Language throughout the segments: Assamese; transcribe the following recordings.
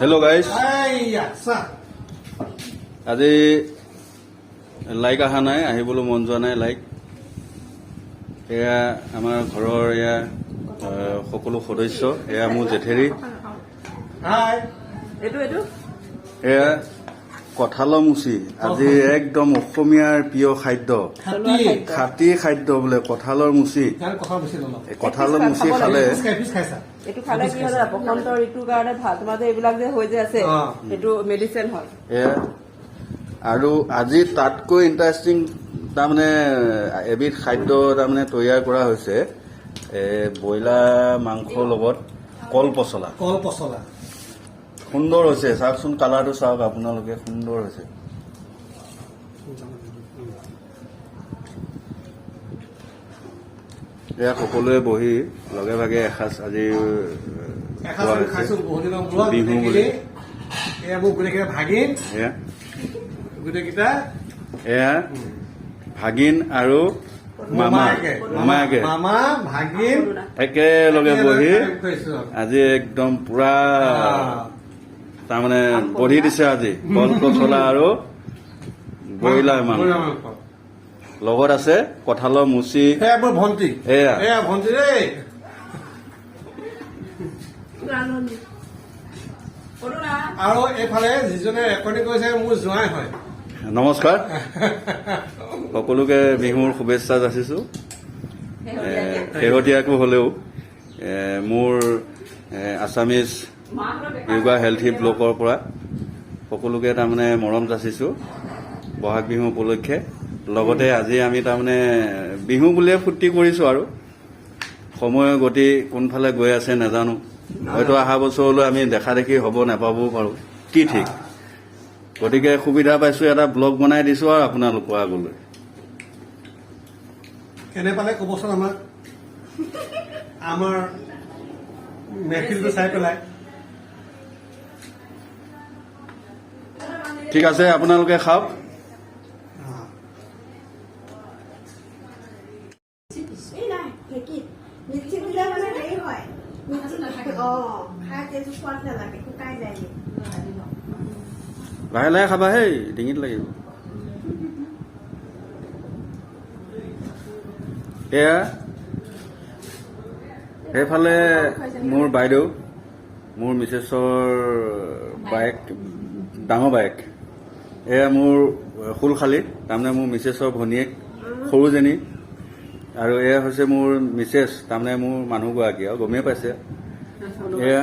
হেল্ল' গাইজ, আজি লাইক অহা নাই, আহিবলৈ মন যোৱা নাই লাইক। এয়া আমাৰ ঘৰৰ এয়া সকলো সদস্য, এয়া মোৰ জেঠেৰী, এয়া কঁঠালৰ মুচি। আজি একদম অসমীয়াৰ প্ৰিয় খাদ্য, খাটি খাদ্য বোলে কঁঠালৰ মুচি। কঁঠালৰ মুচি খালে এইটো খালে কি হয় বসন্ত ঋতুৰ কাৰণে ভাল। তোমাৰ যে এইবিলাক যে হৈ যে আছে সেইটো মেডিচিন হয়। আৰু আজি তাতকৈ ইণ্টাৰেষ্টিং তাৰমানে এবিধ খাদ্য তাৰমানে তৈয়াৰ কৰা হৈছে ব্ৰইলাৰ মাংসৰ লগত কল পচলা। সুন্দৰ হৈছে, চাওকচোন কালাৰটো চাওক আপোনালোকে, সুন্দৰ হৈছে। এয়া সকলোৱে বহি লগে ভাগে এসাঁজ আজি বিহু বুলি। এয়া ভাগিন আৰু মামাকে একেলগে বহি আজি একদম পুৰা তাৰমানে বহি দিছে। আজি কল পচলা আৰু ব্ৰইলাৰ মাংস, লগত আছে কঁঠালৰ মুচি। ভণ্টি এয়া ভণ্টি দেই, আৰু এইফালে যিজনে ৰেকৰ্ডিং কৰিছে মোৰ জোঁৱাই হয়। নমস্কাৰ, সকলোকে বিহুৰ শুভেচ্ছা যাচিছো। শেহতীয়াকৈ হ'লেও মোৰ আছামিজ য়োগা হেল্থি ব্লকৰ পৰা সকলোকে তাৰমানে মৰম যাচিছো বহাগ বিহু উপলক্ষে। লগতে আজি আমি তাৰমানে বিহু বুলিয়ে ফূৰ্তি কৰিছো আৰু সময়ৰ গতি কোনফালে গৈ আছে নাজানো। হয়তো অহা বছৰলৈ আমি দেখা দেখি হ'ব নাপাবও পাৰোঁ, কি ঠিক। গতিকে সুবিধা পাইছো, এটা ব্লগ বনাই দিছো আৰু আপোনালোকৰ আগলৈ। কেনে পালে ক'বচোন আমাক, আমাৰ মেহফিলটো চাই পেলাই। ঠিক আছে, আপোনালোকে খাওক। লাহে লাহে খাবা, হেই ডিঙিত লাগিব। এয়া সেইফালে মোৰ বাইদেউ, মোৰ মিছেছৰ বায়েক, ডাঙৰ বায়েক। এয়া মোৰ শুলশালী, তাৰমানে মোৰ মিছেছৰ ভনীয়েক সৰুজনী। আৰু এয়া হৈছে মোৰ মিছেছ, তাৰমানে মোৰ মানুহগৰাকী, আৰু গমেই পাইছে। এয়া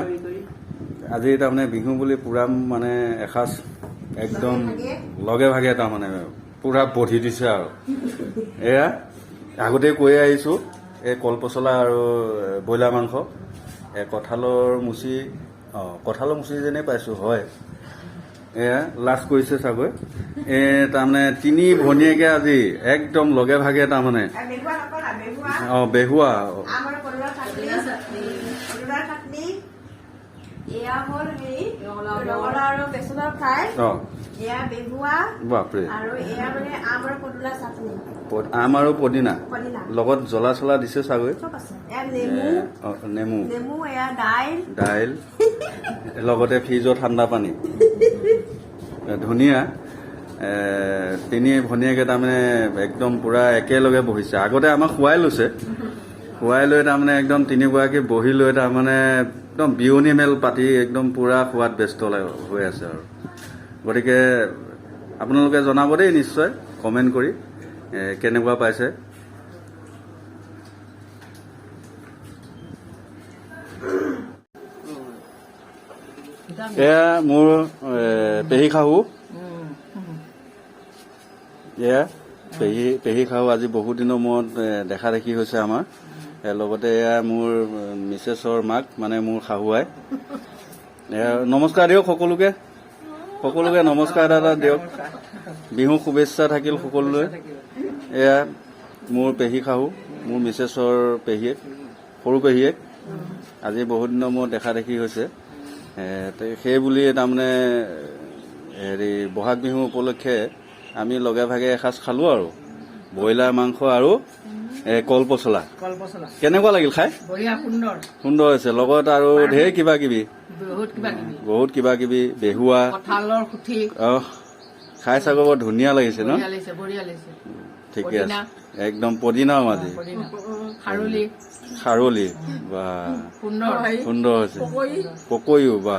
আজি তাৰমানে বিহু বুলি পুৰা মানে এসাঁজ একদম লগে ভাগে তাৰমানে পুৰা বধি দিছে আৰু। এয়া আগতে কৈ আহিছো, এই কল পচলা আৰু ব্ৰইলাৰ মাংস, কঁঠালৰ মুচি, কঁঠালৰ মুচি যেনে পাইছো হয়। এয়া লাজ কৰিছে চাগৈ। তাৰমানে তিনি ভনীয়েকে আজি একদম লগে ভাগে তাৰমানে বেহুৱা এয়া হ'ল হেৰি ৰঙালাও আৰু বেচনৰ ফ্ৰাই, এয়া বেহুৱা, বাপৰে, আৰু এয়া মানে আম আৰু পদুনা চাটনি, আম আৰু পদিনা লগত জ্বলা চলা দিছে চাগৈ। নেমু, এয়া দাইল, লগতে ফ্ৰিজৰ ঠাণ্ডা পানী। ধুনীয়া। তিনি ভনীয়েকে তাৰমানে একদম পুৰা একেলগে বহিছে। আগতে আমাক খুৱাই লৈছে, খুৱাই লৈ তাৰমানে একদম তিনিগৰাকী বহি লৈ তাৰমানে একদম বিয়নী মেল পাতি একদম পুৰা খোৱাত ব্যস্ত হৈ আছে আৰু। গতিকে আপোনালোকে জনাব দেই নিশ্চয় কমেণ্ট কৰি কেনেকুৱা পাইছে। এয়া মোৰ পেহী শাহু, এয়া পেহী শাহু আজি বহুত দিনৰ মূৰত দেখা দেখি হৈছে আমাৰ। লগতে এয়া মোৰ মিছেছৰ মাক, মানে মোৰ শাহুৱাই। নমস্কাৰ দিয়ক সকলোকে নমস্কাৰ এটা দিয়ক। বিহু শুভেচ্ছা থাকিল সকলোলৈ। এয়া মোৰ পেহী শাহু, মোৰ মিছেছৰ পেহীয়েক, সৰু পেহীয়েক। আজি বহুত দিনৰ মূৰত দেখা দেখি হৈছে। সেই বুলি তাৰমানে হেৰি বহাগ বিহু উপলক্ষে আমি লগে ভাগে এসাঁজ খালোঁ আৰু ব্ৰইলাৰ মাংস আৰু কল পচলা কলপচলা কেনেকুৱা লাগিল খাই বঢ়িয়া সুন্দৰ সুন্দৰ হৈছে লগত আৰু ঢেৰ কিবা কিবি বহুত কিবা কিবি বেহুৱা কঁঠালৰ খুঠি খাই চাগৈ বৰ ধুনীয়া লাগিছে ন বঢ়িয়া লাগিছে ঠিকে আছে একদম পদিনাও মাজে খাৰলি খাৰলি বা সুন্দৰ সুন্দৰ হৈছে পকৈও বা